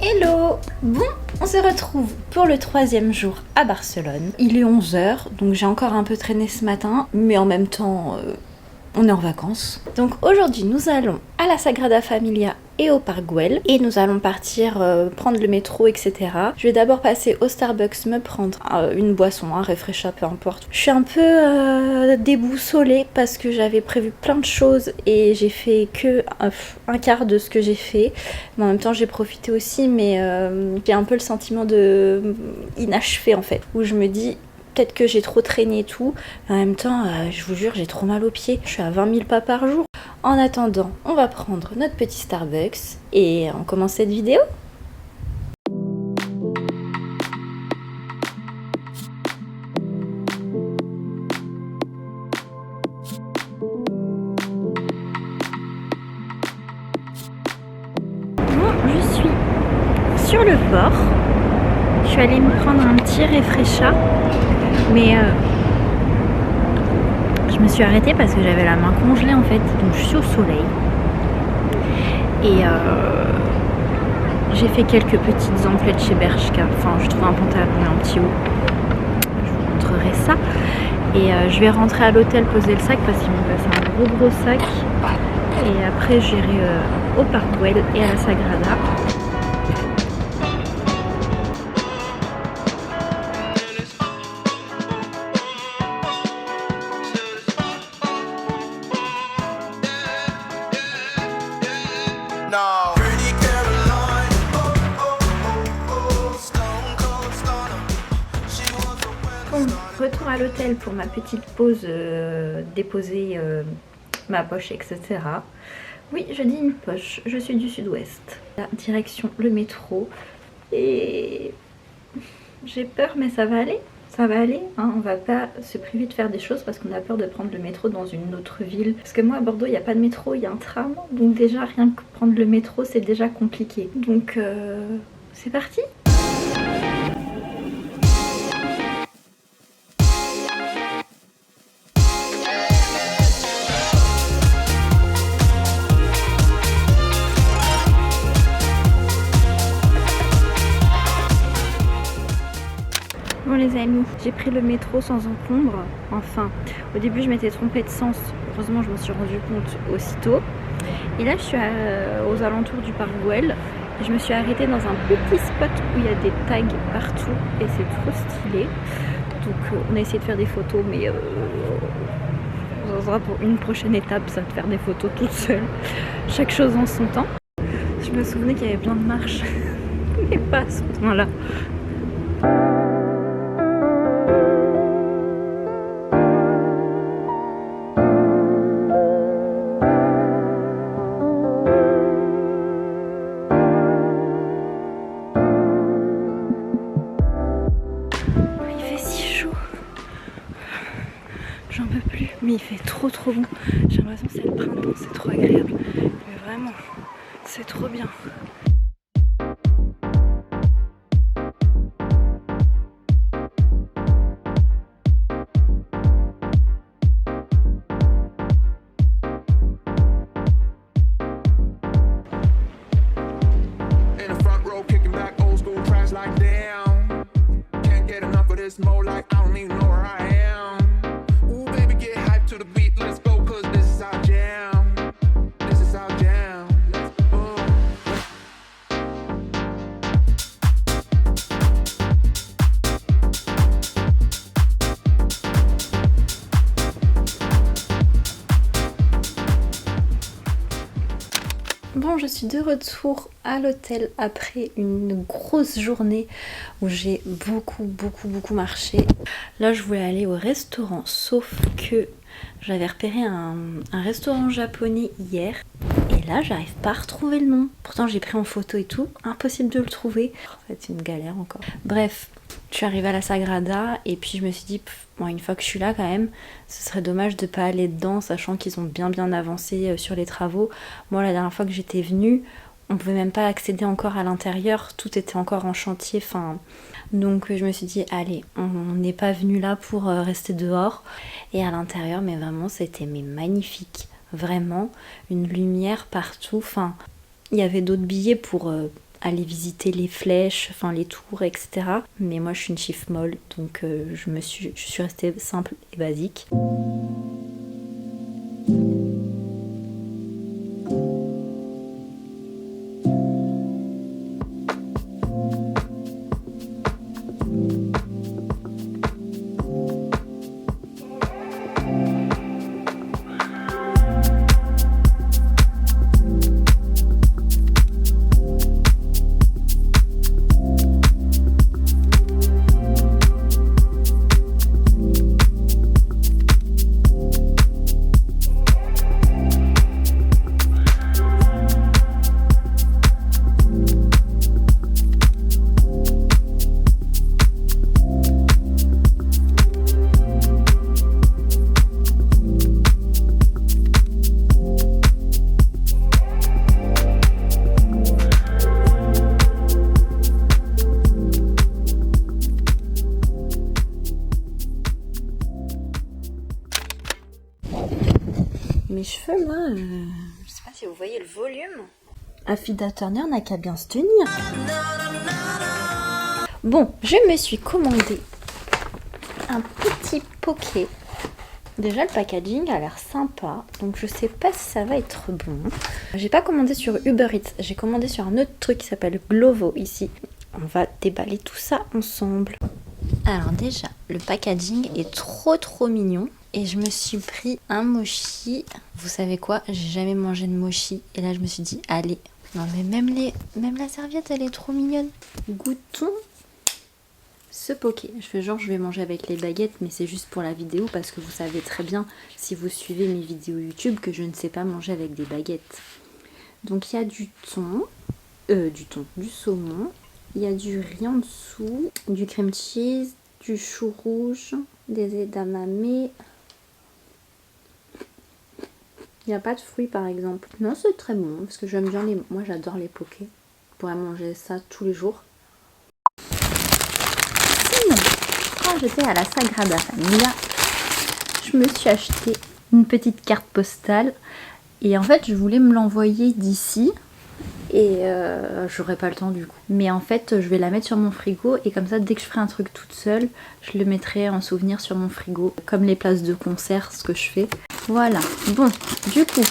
Hello! Bon, on se retrouve pour le 3e jour à Barcelone. Il est 11h, donc j'ai encore un peu traîné ce matin, mais en même temps, on est en vacances. Donc aujourd'hui, nous allons à la Sagrada Familia et au Parc Güell, et nous allons partir prendre le métro, etc. Je vais d'abord passer au Starbucks me prendre une boisson, un refresha, peu importe. Je suis un peu déboussolée parce que j'avais prévu plein de choses et j'ai fait que un quart de ce que j'ai fait. Mais en même temps, j'ai profité aussi, mais j'ai un peu le sentiment de inachevé en fait, où je me dis peut-être que j'ai trop traîné et tout. En même temps, je vous jure, j'ai trop mal aux pieds. Je suis à 20 000 pas par jour. En attendant, on va prendre notre petit Starbucks et on commence cette vidéo. Bon, je suis sur le port. Je suis allée me prendre un petit refresha, mais je me suis arrêtée parce que j'avais la main congelée en fait, donc je suis au soleil. Et j'ai fait quelques petites emplettes chez Bershka. Enfin, je trouve un pantalon et un petit haut. Je vous montrerai ça. Et je vais rentrer à l'hôtel poser le sac parce qu'il me passe un gros sac. Et après, j'irai au Parc Güell et à la Sagrada. Bon, retour à l'hôtel pour ma petite pause, déposer ma poche, etc. Oui, je dis une poche, je suis du sud-ouest. Direction le métro. Et j'ai peur, mais ça va aller. Ça va aller, hein, on va pas se priver de faire des choses parce qu'on a peur de prendre le métro dans une autre ville. Parce que moi à Bordeaux il n'y a pas de métro, il y a un tram. Donc déjà rien que prendre le métro c'est déjà compliqué. Donc c'est parti. Bon les amis, j'ai pris le métro sans encombre, enfin, au début je m'étais trompée de sens, heureusement je m'en suis rendu compte aussitôt. Et là je suis aux alentours du Parc Güell, et je me suis arrêtée dans un petit spot où il y a des tags partout et c'est trop stylé. Donc on a essayé de faire des photos mais ça sera pour une prochaine étape, ça de faire des photos toute seule, chaque chose en son temps. Je me souvenais qu'il y avait plein de marches, mais pas à ce point-là. J'en peux plus, mais il fait trop bon. J'ai l'impression que c'est le printemps, c'est trop agréable. Mais vraiment, c'est trop bien. Bon, je suis de retour à l'hôtel après une grosse journée où j'ai beaucoup marché. Là, je voulais aller au restaurant, sauf que j'avais repéré un restaurant japonais hier. Et là, j'arrive pas à retrouver le nom. Pourtant, j'ai pris en photo et tout. Impossible de le trouver. En fait, c'est une galère encore. Bref, Je suis arrivée à la Sagrada et puis je me suis dit, bon, une fois que je suis là quand même, ce serait dommage de pas aller dedans, sachant qu'ils ont bien avancé sur les travaux. Moi, la dernière fois que j'étais venue, on pouvait même pas accéder encore à l'intérieur, tout était encore en chantier, donc je me suis dit, allez, on n'est pas venu là pour rester dehors. Et à l'intérieur, mais vraiment, c'était magnifique, vraiment, une lumière partout, il y avait d'autres billets pour aller visiter les flèches, les tours, etc. Mais moi je suis une chiffre molle, donc je suis restée simple et basique. Mes cheveux là, je sais pas si vous voyez le volume. Affida Turner n'a qu'à bien se tenir. Bon, je me suis commandé un petit poké. Déjà le packaging a l'air sympa, donc je sais pas si ça va être bon. J'ai pas commandé sur Uber Eats, j'ai commandé sur un autre truc qui s'appelle Glovo ici. On va déballer tout ça ensemble. Alors déjà, le packaging est trop mignon. Et je me suis pris un mochi. Vous savez quoi? J'ai jamais mangé de mochi. Et là, je me suis dit, allez. Non, mais même la serviette, elle est trop mignonne. Goûtons ce poké. Je fais genre, je vais manger avec les baguettes, mais c'est juste pour la vidéo parce que vous savez très bien, si vous suivez mes vidéos YouTube, que je ne sais pas manger avec des baguettes. Donc, il y a du saumon. Il y a du riz en dessous, du cream cheese, du chou rouge, des edamame. Il n'y a pas de fruits par exemple. Non, c'est très bon parce que j'aime bien moi j'adore les pokés. Je pourrais manger ça tous les jours. Sinon, quand j'étais à la Sagrada Familia, je me suis acheté une petite carte postale. Et en fait, je voulais me l'envoyer d'ici. Et j'aurais pas le temps du coup. Mais en fait, je vais la mettre sur mon frigo. Et comme ça, dès que je ferai un truc toute seule, je le mettrai en souvenir sur mon frigo. Comme les places de concert, ce que je fais. Voilà. Bon, du coup,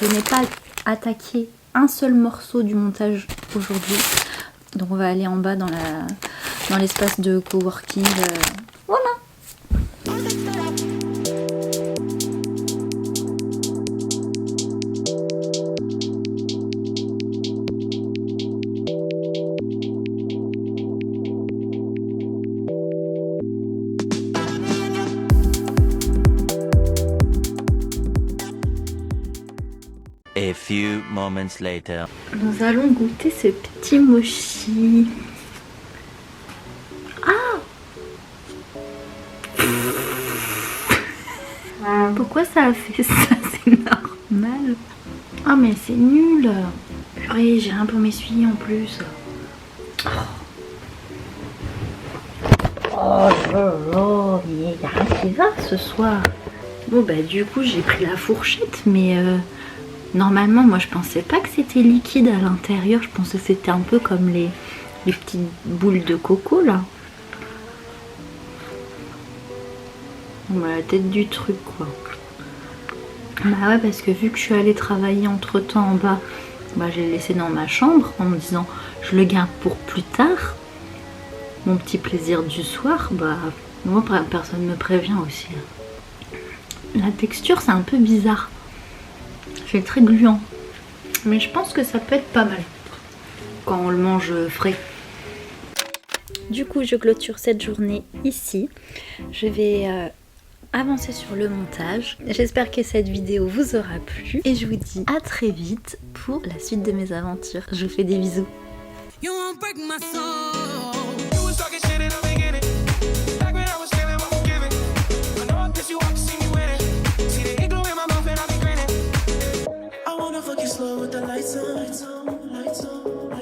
je n'ai pas attaqué un seul morceau du montage aujourd'hui. Donc on va aller en bas dans l'espace de coworking. Voilà. A few moments later. Nous allons goûter ce petit mochi. Ah! Pourquoi ça a fait ça? C'est normal. Ah mais c'est nul. Purée, j'ai rien pour m'essuyer en plus. Oh là, mais il y a rien qui va ce soir. Bon bah du coup j'ai pris la fourchette, mais normalement moi je pensais pas que c'était liquide à l'intérieur. Je pensais que c'était un peu comme les petites boules de coco là. On a la tête du truc quoi. Bah ouais, parce que vu que je suis allée travailler entre temps en bas, bah j'ai laissé dans ma chambre en me disant je le garde pour plus tard. Mon petit plaisir du soir, bah moi personne me prévient aussi. La texture c'est un peu bizarre. C'est très gluant. Mais je pense que ça peut être pas mal quand on le mange frais. Du coup je clôture cette journée ici. Je vais avancer sur le montage. J'espère que cette vidéo vous aura plu et je vous dis à très vite pour la suite de mes aventures. Je vous fais des bisous. slow with the lights on.